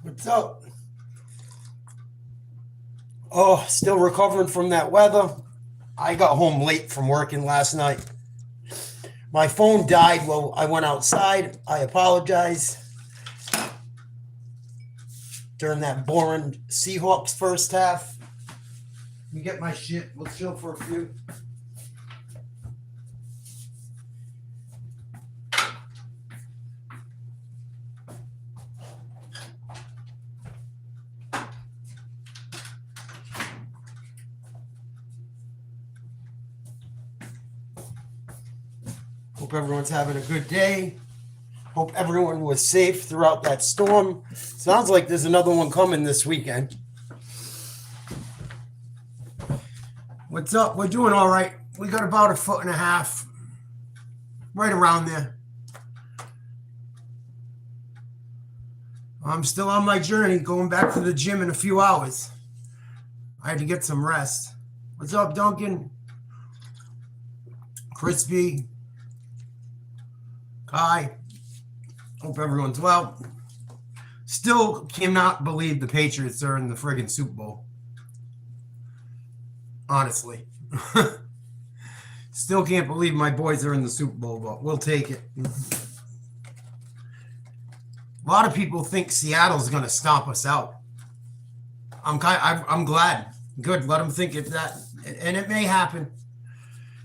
What's up? Oh, still recovering from that weather. I got home late from working last night. My phone died while I went outside. I apologize. During that boring Seahawks first half. Let me get my shit. We'll chill for a few. Hope everyone's having a good day. Hope everyone was safe throughout that storm. Sounds like there's another one coming this weekend. What's up? We're doing all right. We got about 1.5 feet. Right around there. I'm still on my journey, going back to the gym in a few hours. I had to get some rest. What's up, Duncan? Crispy. Kai. Hope everyone's well. Still cannot believe the Patriots are in the friggin' Super Bowl. Honestly. Still can't believe my boys are in the Super Bowl, but we'll take it. A lot of people think Seattle's going to stomp us out. I'm glad. Good. Let them think it that, and it may happen.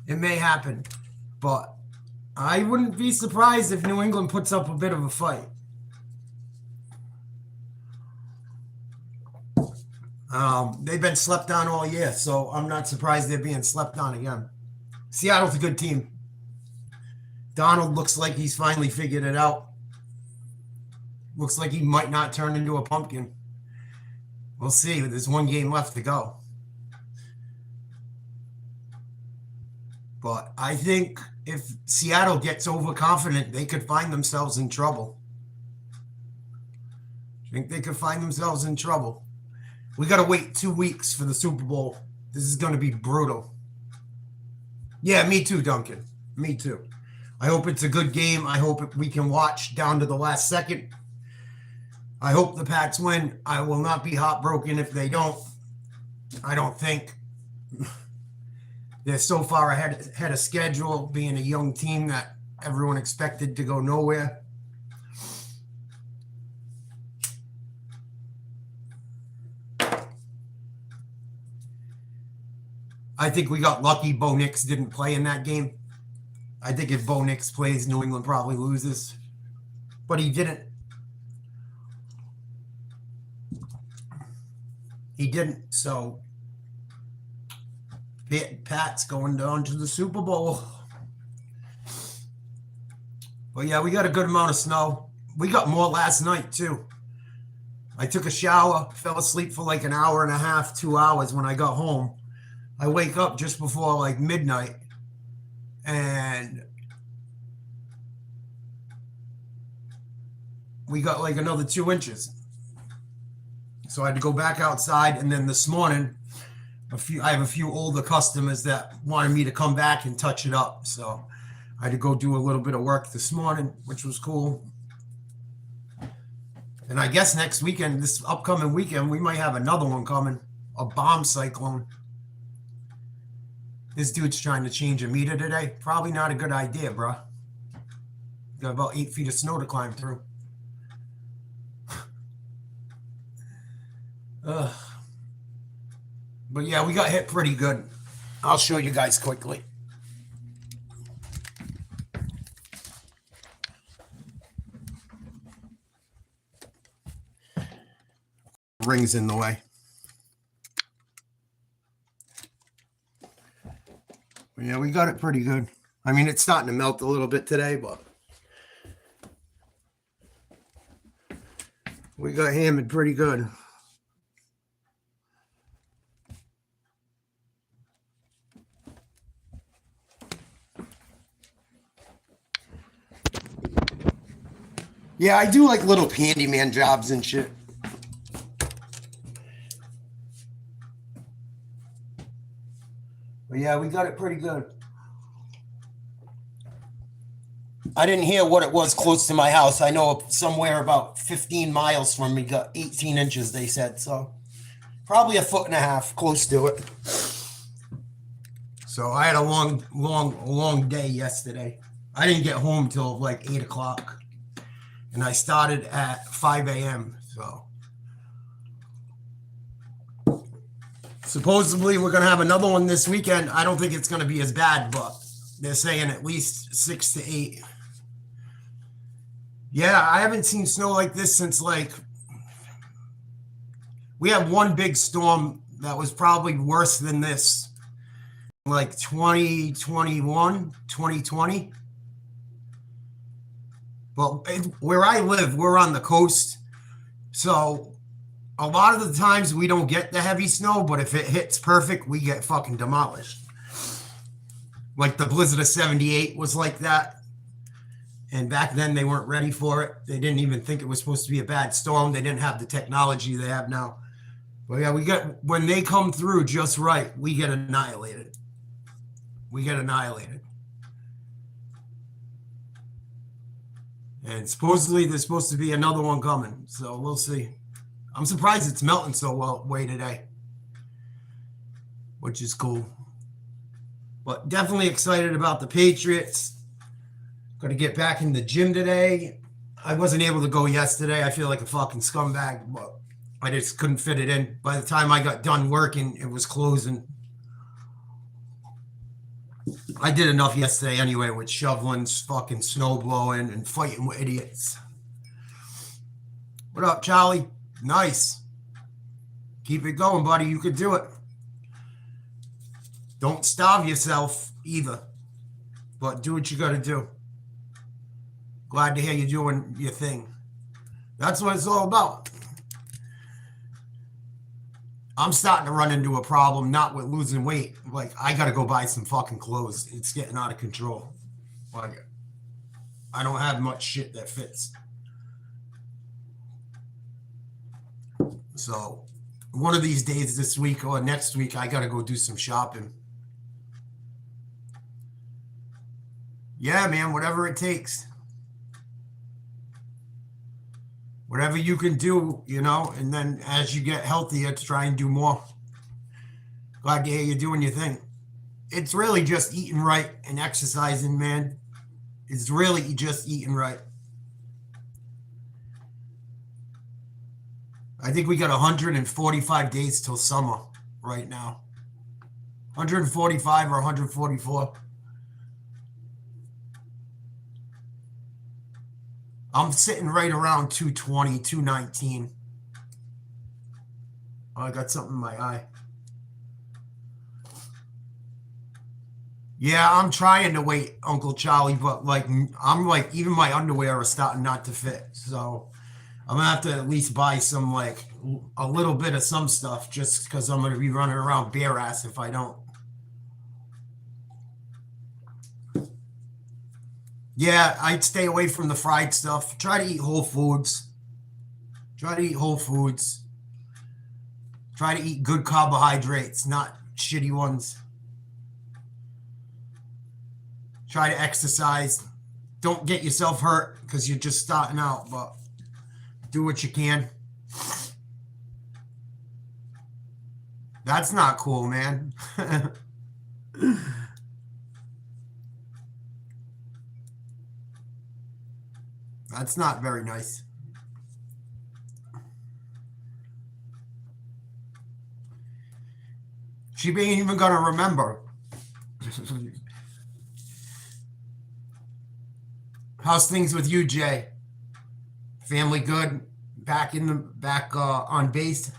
It may happen, but I wouldn't be surprised if New England puts up a bit of a fight. They've been slept on all year, so I'm not surprised they're being slept on again. Seattle's a good team. Donald looks like he's finally figured it out. Looks like he might not turn into a pumpkin. We'll see. There's one game left to go. But I think if Seattle gets overconfident, they could find themselves in trouble. I think they could find themselves in trouble. We got to wait 2 weeks for the Super Bowl. This is going to be brutal. Yeah, me too, Duncan. Me too. I hope it's a good game. I hope we can watch down to the last second. I hope the Pats win. I will not be heartbroken if they don't. I don't think. They're so far ahead of schedule, being a young team that everyone expected to go nowhere. I think we got lucky Bo Nix didn't play in that game. I think if Bo Nix plays, New England probably loses. But he didn't. He didn't. So, Pat's going down to the Super Bowl. But yeah, we got a good amount of snow. We got more last night, too. I took a shower, fell asleep for like 1.5 hours, 2 hours when I got home. I wake up just before like midnight, and we got like another 2 inches. So I had to go back outside, and then this morning, I have a few older customers that wanted me to come back and touch it up. So I had to go do a little bit of work this morning, which was cool. And I guess next weekend, this upcoming weekend, we might have another one coming, a bomb cyclone. This dude's trying to change a meter today. Probably not a good idea, bro. Got about 8 feet of snow to climb through. But yeah, we got hit pretty good. I'll show you guys quickly. Rings in the way. Yeah, we got it pretty good. I mean, it's starting to melt a little bit today, but we got hammered pretty good. Yeah, I do like little handyman jobs and shit. But yeah, we got it pretty good. I didn't hear what it was close to my house. I know somewhere about 15 miles from me got 18 inches, they said. So probably a foot and a half close to it. So I had a long day yesterday. I didn't get home till like 8 o'clock. And I started at 5 a.m. So supposedly we're going to have another one this weekend. I don't think it's going to be as bad, but they're saying at least 6 to 8. Yeah, I haven't seen snow like this since we had one big storm that was probably worse than this, like 2021, 2020. But where I live, we're on the coast. So a lot of the times we don't get the heavy snow, but if it hits perfect, we get fucking demolished. Like the blizzard of 78 was like that. And back then they weren't ready for it. They didn't even think it was supposed to be a bad storm. They didn't have the technology they have now. But yeah, when they come through just right, we get annihilated. We get annihilated. And supposedly there's supposed to be another one coming. So we'll see. I'm surprised it's melting so well way today, which is cool. But definitely excited about the Patriots. Going to get back in the gym today. I wasn't able to go yesterday. I feel like a fucking scumbag, but I just couldn't fit it in. By the time I got done working, it was closing. I did enough yesterday anyway with shoveling, fucking snow blowing, and fighting with idiots. What up, Charlie? Nice. Keep it going, buddy. You could do it. Don't starve yourself either, but do what you got to do. Glad to hear you doing your thing. That's what it's all about. I'm starting to run into a problem, not with losing weight. Like, I got to go buy some fucking clothes. It's getting out of control. Like, I don't have much shit that fits. So, one of these days this week or next week, I got to go do some shopping. Yeah, man, whatever it takes. Whatever you can do, and then as you get healthier, to try and do more. Glad to hear you're doing your thing. It's really just eating right and exercising, man. It's really just eating right. I think we got 145 days till summer right now. 145 or 144. I'm sitting right around 220, 219. Oh, I got something in my eye. Yeah, I'm trying to wait, Uncle Charlie, but I'm even my underwear is starting not to fit. So I'm gonna have to at least buy some a little bit of some stuff just because I'm gonna be running around bare ass if I don't. Yeah, I'd stay away from the fried stuff. Try to eat whole foods. Try to eat good carbohydrates, not shitty ones. Try to exercise. Don't get yourself hurt because you're just starting out, but do what you can. That's not cool, man. That's not very nice. She ain't even gonna remember. How's things with you, Jay? Family good? Back on base?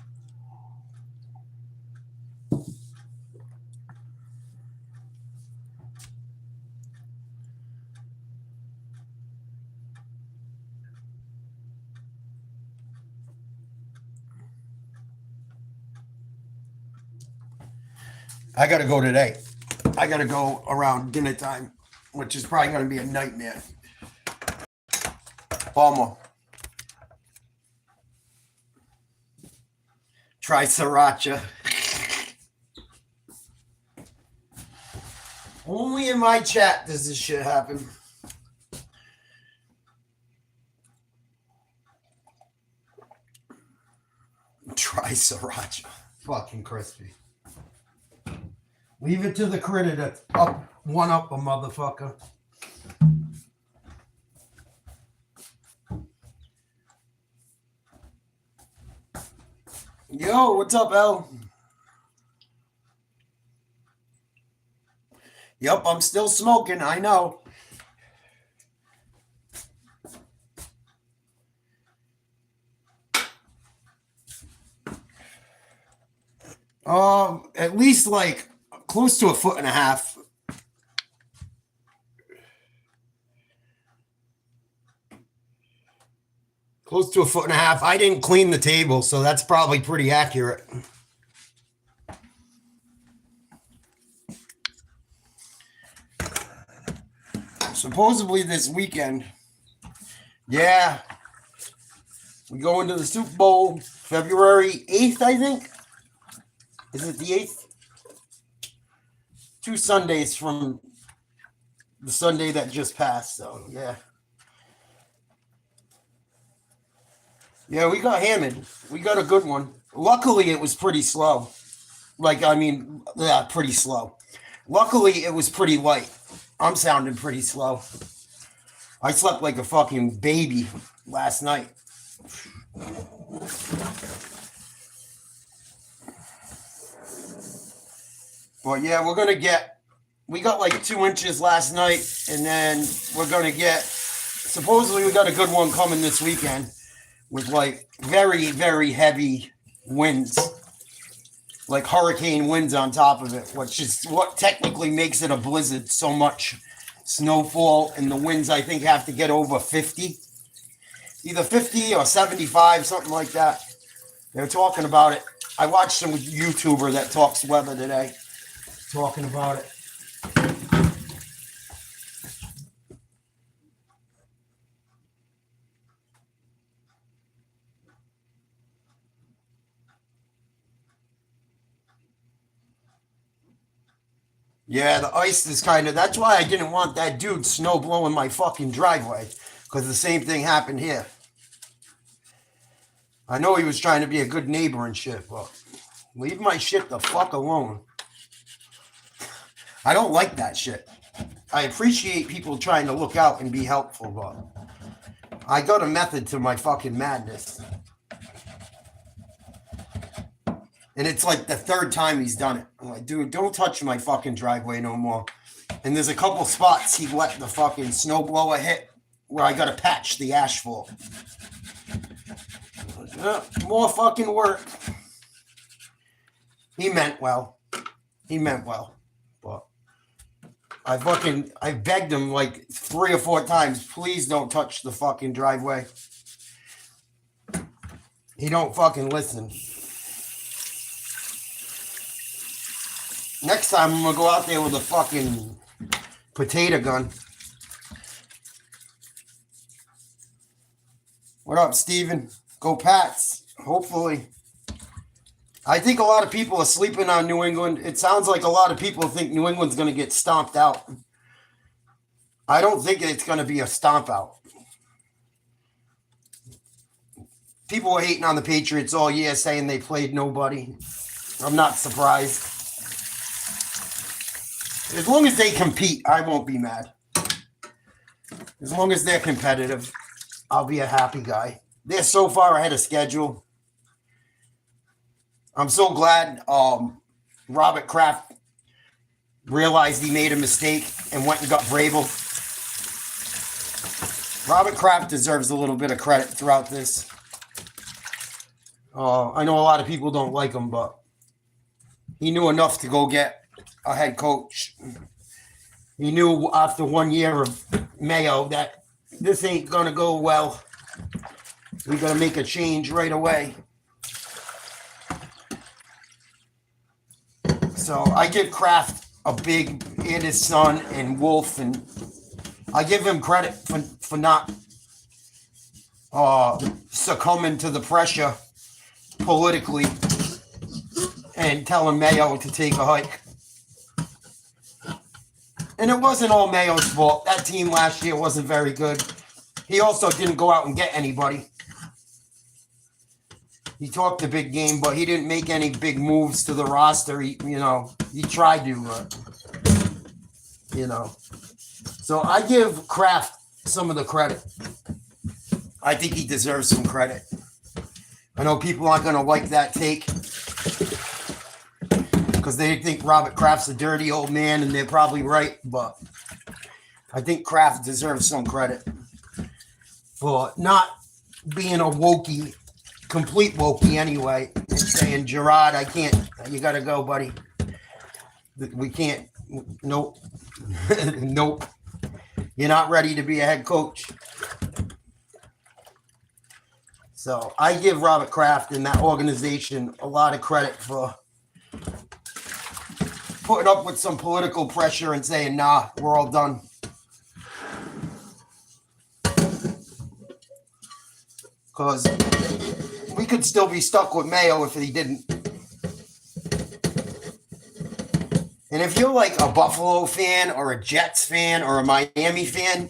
I gotta go today. I gotta go around dinner time, which is probably gonna be a nightmare. Bummer. Try sriracha. Only in my chat does this shit happen. Try sriracha. Fucking crispy. Leave it to the critter that's up, one up a motherfucker. Yo, what's up, El? Yep, I'm still smoking, I know. At least like close to 1.5 feet. Close to 1.5 feet. I didn't clean the table, so that's probably pretty accurate. Supposedly this weekend. Yeah. We go into the Super Bowl February 8th, I think. Is it the 8th? 2 Sundays from the Sunday that just passed, so yeah. Yeah, we got hammered. We got a good one. Luckily, it was pretty slow. Pretty slow. Luckily, it was pretty light. I'm sounding pretty slow. I slept like a fucking baby last night. But yeah, we got like 2 inches last night, and then supposedly we got a good one coming this weekend with like very, very heavy winds, like hurricane winds on top of it, which is what technically makes it a blizzard. So much snowfall, and the winds I think have to get over 50, either 50 or 75, something like that. They're talking about it. I watched some YouTuber that talks weather today talking about it. Yeah, the ice is that's why I didn't want that dude snow blowing my fucking driveway, because the same thing happened here. I know he was trying to be a good neighbor and shit, but leave my shit the fuck alone. I don't like that shit. I appreciate people trying to look out and be helpful, but I got a method to my fucking madness. And it's like the 3rd time he's done it. I'm like, dude, don't touch my fucking driveway no more. And there's a couple spots he let the fucking snowblower hit where I got to patch the asphalt. More fucking work. He meant well. But I begged him like 3 or 4 times, please don't touch the fucking driveway. He don't fucking listen. Next time I'm gonna go out there with a fucking potato gun. What up, Steven? Go Pats. Hopefully. I think a lot of people are sleeping on New England. It sounds like a lot of people think New England's going to get stomped out. I don't think it's going to be a stomp out. People were hating on the Patriots all year, saying they played nobody. I'm not surprised. As long as they compete, I won't be mad. As long as they're competitive, I'll be a happy guy. They're so far ahead of schedule. I'm so glad Robert Kraft realized he made a mistake and went and got Vrabel. Robert Kraft deserves a little bit of credit throughout this. I know a lot of people don't like him, but he knew enough to go get a head coach. He knew after 1 year of Mayo that this ain't going to go well. We got to make a change right away. So I give Kraft a big, and his son and Wolf, and I give him credit for not succumbing to the pressure politically and telling Mayo to take a hike. And it wasn't all Mayo's fault. That team last year wasn't very good. He also didn't go out and get anybody. He talked a big game, but he didn't make any big moves to the roster. He tried to, So I give Kraft some of the credit. I think he deserves some credit. I know people aren't going to like that take because they think Robert Kraft's a dirty old man, and they're probably right, but I think Kraft deserves some credit for not being a wokey, complete wokey anyway, and saying, Gerard, I can't, you got to go, buddy. We can't, nope. Nope. You're not ready to be a head coach. So I give Robert Kraft and that organization a lot of credit for putting up with some political pressure and saying, nah, we're all done. Because we could still be stuck with Mayo if he didn't. And if you're like a Buffalo fan or a Jets fan or a Miami fan,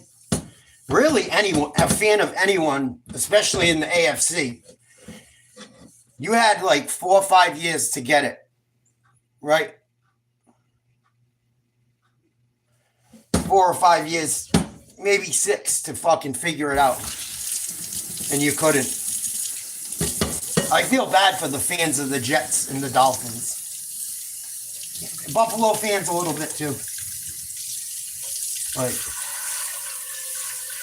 really anyone, a fan of anyone, especially in the AFC, you had like 4 or 5 years to get it, right? 4 or 5 years, maybe 6 to fucking figure it out. And you couldn't. I feel bad for the fans of the Jets and the Dolphins. Buffalo fans a little bit too. Like,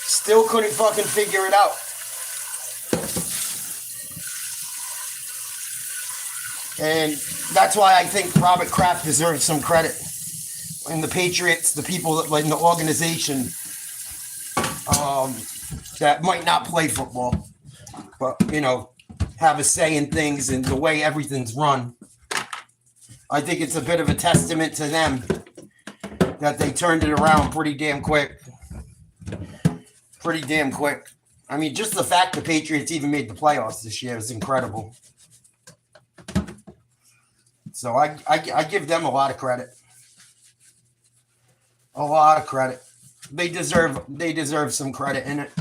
still couldn't fucking figure it out. And that's why I think Robert Kraft deserves some credit. And the Patriots, the people that like in the organization that might not play football, but have a say in things and the way everything's run. I think it's a bit of a testament to them that they turned it around pretty damn quick. Pretty damn quick. I mean, just the fact the Patriots even made the playoffs this year is incredible. So I give them a lot of credit. A lot of credit. They deserve some credit in it.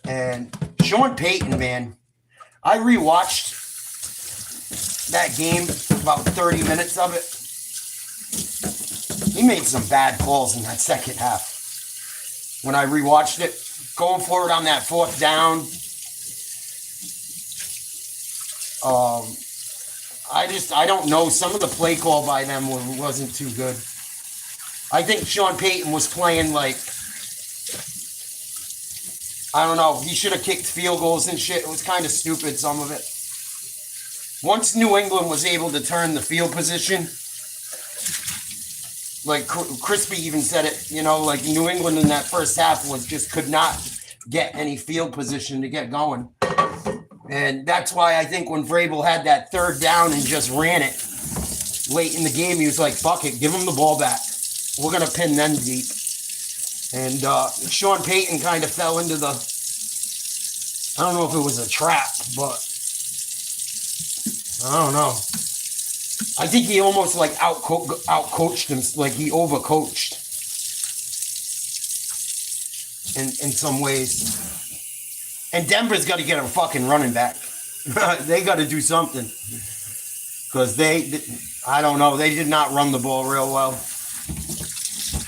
And Sean Payton, man, I rewatched that game, about 30 minutes of it. He made some bad calls in that second half. When I rewatched it, going for it on that 4th down, I don't know. Some of the play call by them wasn't too good. I think Sean Payton was playing like, I don't know. He should have kicked field goals and shit. It was kind of stupid, some of it. Once New England was able to turn the field position, like Crispy even said it, like New England in that first half could not get any field position to get going. And that's why I think when Vrabel had that 3rd down and just ran it late in the game, he was like, fuck it, give him the ball back. We're going to pin them deep. And Sean Payton kind of fell into the, I don't know if it was a trap, but I don't know. I think he almost like outcoached him, like he overcoached in some ways. And Denver's got to get a fucking running back. They got to do something. Because I don't know, they did not run the ball real well.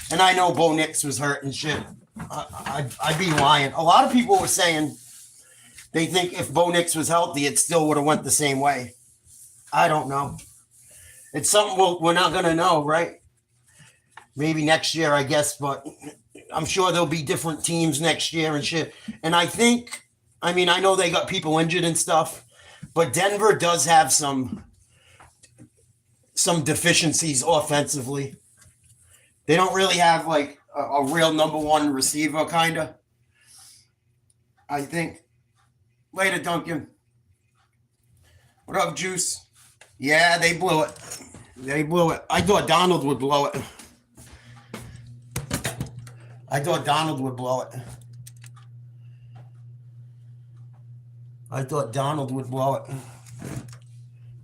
And I know Bo Nix was hurt and shit. I'd be lying. A lot of people were saying they think if Bo Nix was healthy, it still would have went the same way. I don't know. It's something we're not going to know, right? Maybe next year, I guess, but I'm sure there'll be different teams next year and shit. And I know they got people injured and stuff, but Denver does have some deficiencies offensively. They don't really have like a real number one receiver, kind of. I think. Later, Duncan. What up, Juice? Yeah, they blew it. They blew it. I thought Donald would blow it. I thought Donald would blow it.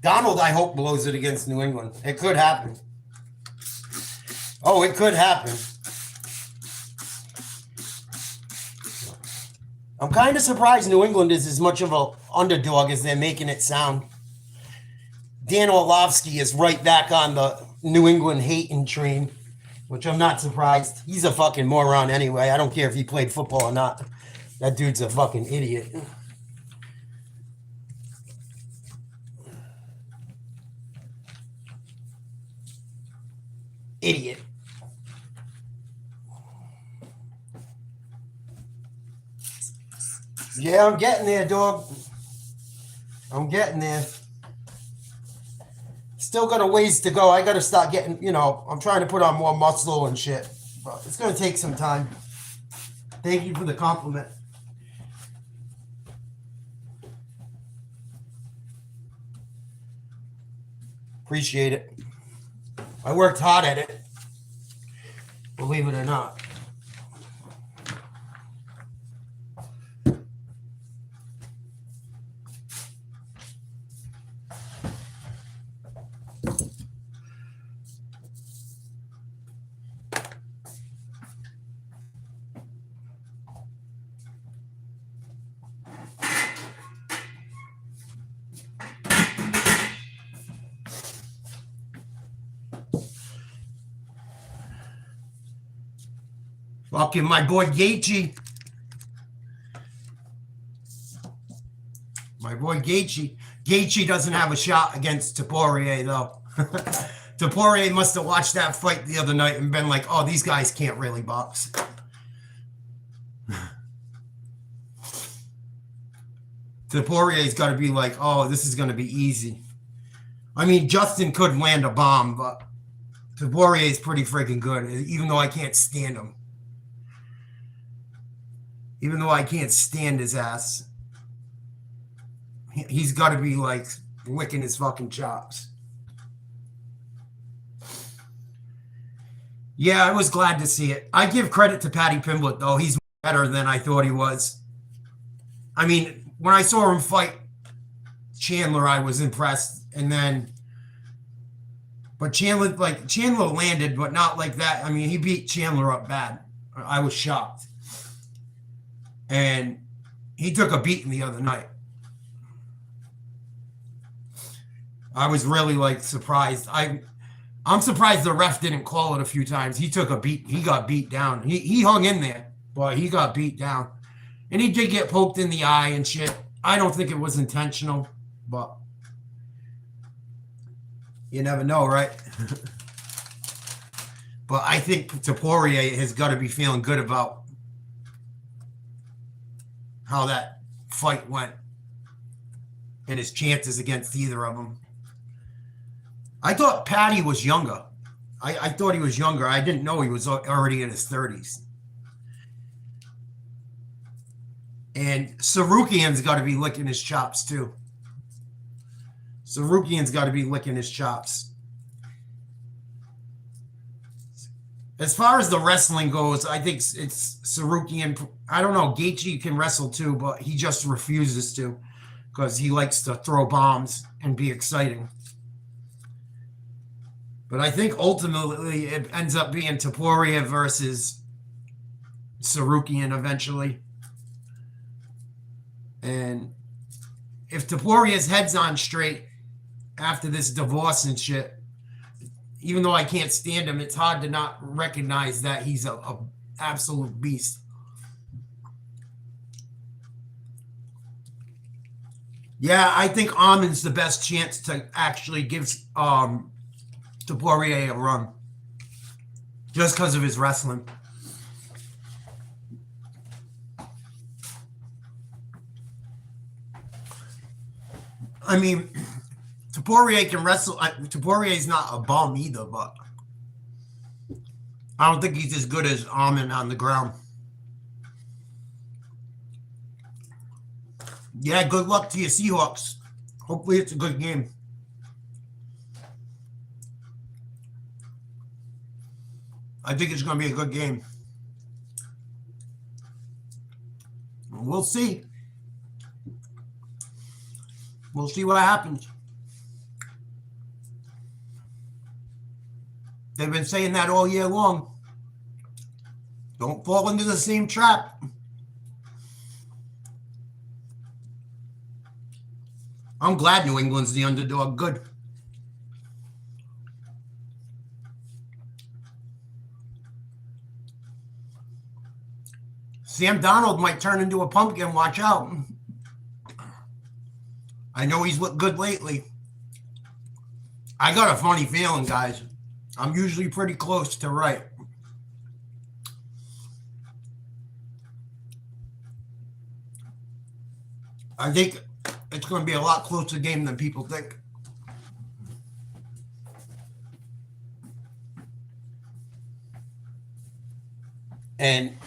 Donald, I hope, blows it against New England. It could happen. Oh, it could happen. I'm kind of surprised New England is as much of an underdog as they're making it sound. Dan Orlovsky is right back on the New England hating train, which I'm not surprised. He's a fucking moron anyway. I don't care if he played football or not. That dude's a fucking idiot. Idiot. Yeah, I'm getting there, dog. I'm getting there. Still got a ways to go. I got to start getting, I'm trying to put on more muscle and shit. But it's going to take some time. Thank you for the compliment. Appreciate it. I worked hard at it. Believe it or not. Fucking my boy Gaethje. My boy Gaethje. Gaethje doesn't have a shot against Poirier, though. Poirier must have watched that fight the other night and been like, oh, these guys can't really box. Poirier's got to be like, oh, this is going to be easy. I mean, Justin could land a bomb, but Poirier is pretty freaking good, even though I can't stand him. Even though I can't stand his ass. He's got to be like licking his fucking chops. Yeah, I was glad to see it. I give credit to Paddy Pimblett, though. He's better than I thought he was. I mean, when I saw him fight Chandler, I was impressed. And then, but Chandler landed, but not like that. I mean, he beat Chandler up bad. I was shocked. And he took a beating the other night. I was really surprised. I'm surprised the ref didn't call it a few times. He took a beat. He got beat down. He hung in there, but he got beat down. And he did get poked in the eye and shit. I don't think it was intentional, but you never know, right? But I think Poirier has got to be feeling good about how that fight went and his chances against either of them. I thought Paddy was younger. I thought he was younger. I didn't know he was already in his 30s. And Sarukian's got to be licking his chops, too. Sarukian's got to be licking his chops. As far as the wrestling goes, I think it's Sarukian. I don't know. Gaethje can wrestle, too, but he just refuses to because he likes to throw bombs and be exciting. But I think ultimately it ends up being Poirier versus Sarukian eventually. And if Poirier's head's on straight after this divorce and shit, even though I can't stand him, it's hard to not recognize that he's a absolute beast. Yeah, I think Armin's the best chance to actually give Poirier a run. Just because of his wrestling. I mean, Poirier can wrestle. Poirier's not a bum either, but I don't think he's as good as Armin on the ground. Yeah, good luck to your Seahawks. Hopefully it's a good game. I think it's going to be a good game. We'll see. We'll see what happens. They've been saying that all year long. Don't fall into the same trap. I'm glad New England's the underdog. Good. Sam Darnold might turn into a pumpkin. Watch out. I know he's looked good lately. I got a funny feeling, guys. I'm usually pretty close to right. I think it's going to be a lot closer game than people think. And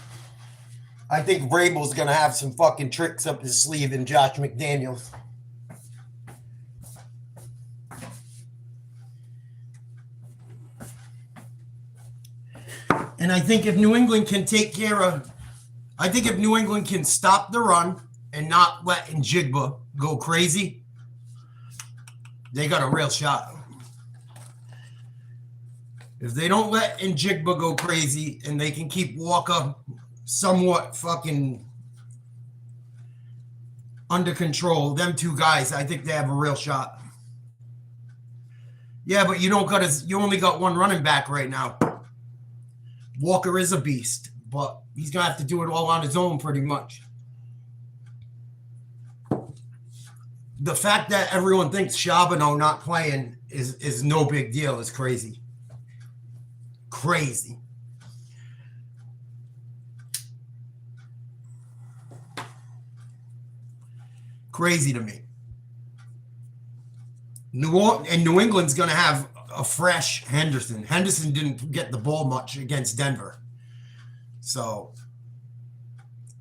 I think Vrabel's going to have some fucking tricks up his sleeve in Josh McDaniels. And I think if New England can if New England can stop the run and not let Njigba go crazy, they got a real shot. If they don't let Njigba go crazy and they can keep Walker somewhat fucking under control, them two guys, I think they have a real shot. Yeah, but you only got one running back right now. Walker is a beast, but he's going to have to do it all on his own pretty much. The fact that everyone thinks Charbonneau not playing is no big deal is crazy. Crazy. Crazy to me. New England's going to have a fresh Henderson. Henderson didn't get the ball much against Denver. So,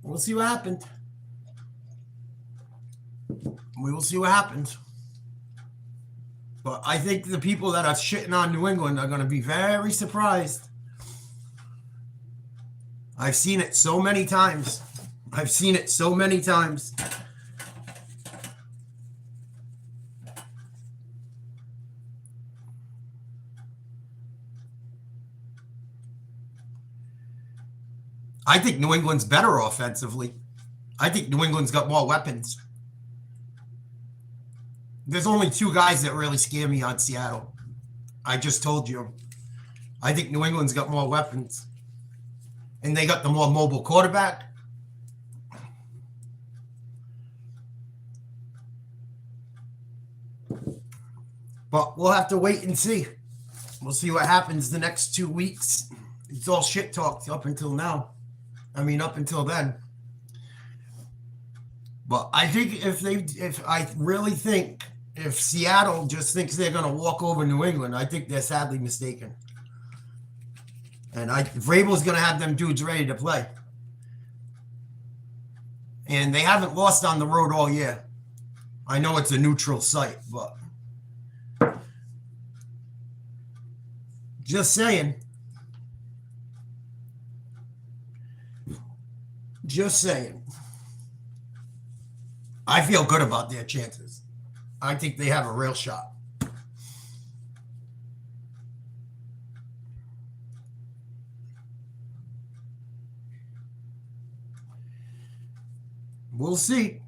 we'll see what happens. We will see what happens. But I think the people that are shitting on New England are going to be very surprised. I've seen it so many times. I think New England's better offensively. I think New England's got more weapons. There's only two guys that really scare me on Seattle. I just told you. I think New England's got more weapons. And they got the more mobile quarterback. But we'll have to wait and see. We'll see what happens the next 2 weeks. It's all shit talk up until now. Up until then. But I think if Seattle just thinks they're going to walk over New England, I think they're sadly mistaken. And Vrabel's going to have them dudes ready to play. And they haven't lost on the road all year. I know it's a neutral site, but just saying. Just saying. I feel good about their chances. I think they have a real shot. We'll see.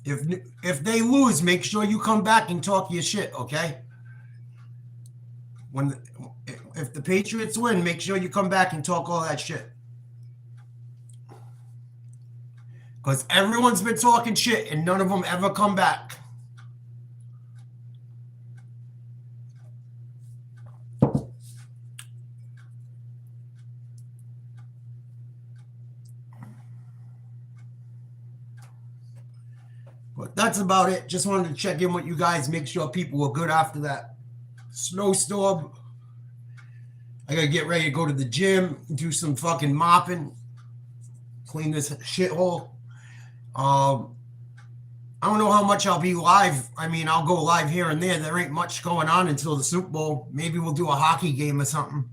If they lose, make sure you come back and talk your shit, okay? If the Patriots win, make sure you come back and talk all that shit. Because everyone's been talking shit and none of them ever come back. But that's about it. Just wanted to check in with you guys, make sure people were good after that snowstorm. I got to get ready to go to the gym, do some fucking mopping, clean this shithole. I don't know how much I'll be live. I'll go live here and there. There ain't much going on until the Super Bowl. Maybe we'll do a hockey game or something.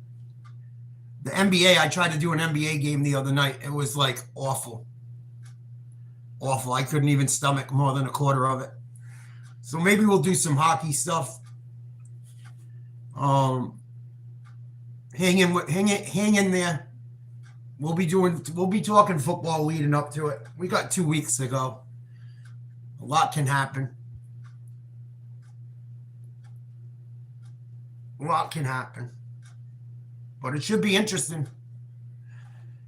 The NBA, I tried to do an NBA game the other night. It was like awful. Awful. I couldn't even stomach more than a quarter of it. So maybe we'll do some hockey stuff. Um, hang in there. We'll be talking football leading up to it. We got 2 weeks to go. A lot can happen. A lot can happen. But it should be interesting.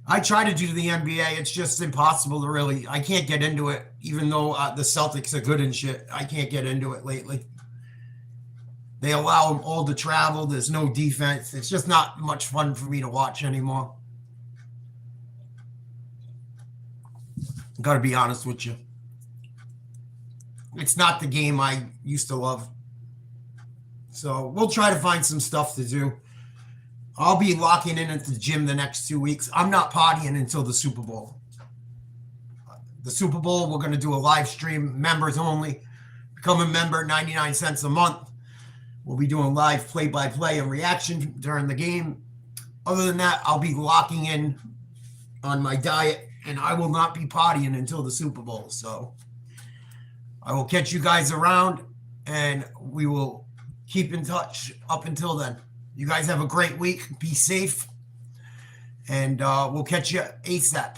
I try to do the NBA. It's just impossible to really. I can't get into it, even though the Celtics are good and shit. I can't get into it lately. They allow them all to travel. There's no defense. It's just not much fun for me to watch anymore. Got to be honest with you. It's not the game I used to love. So we'll try to find some stuff to do. I'll be locking in at the gym the next 2 weeks. I'm not partying until the Super Bowl. The Super Bowl, we're going to do a live stream, members only. Become a member, 99 cents a month. We'll be doing live play-by-play and reaction during the game. Other than that, I'll be locking in on my diet, and I will not be partying until the Super Bowl. So I will catch you guys around, and we will keep in touch up until then. You guys have a great week. Be safe, and we'll catch you ASAP.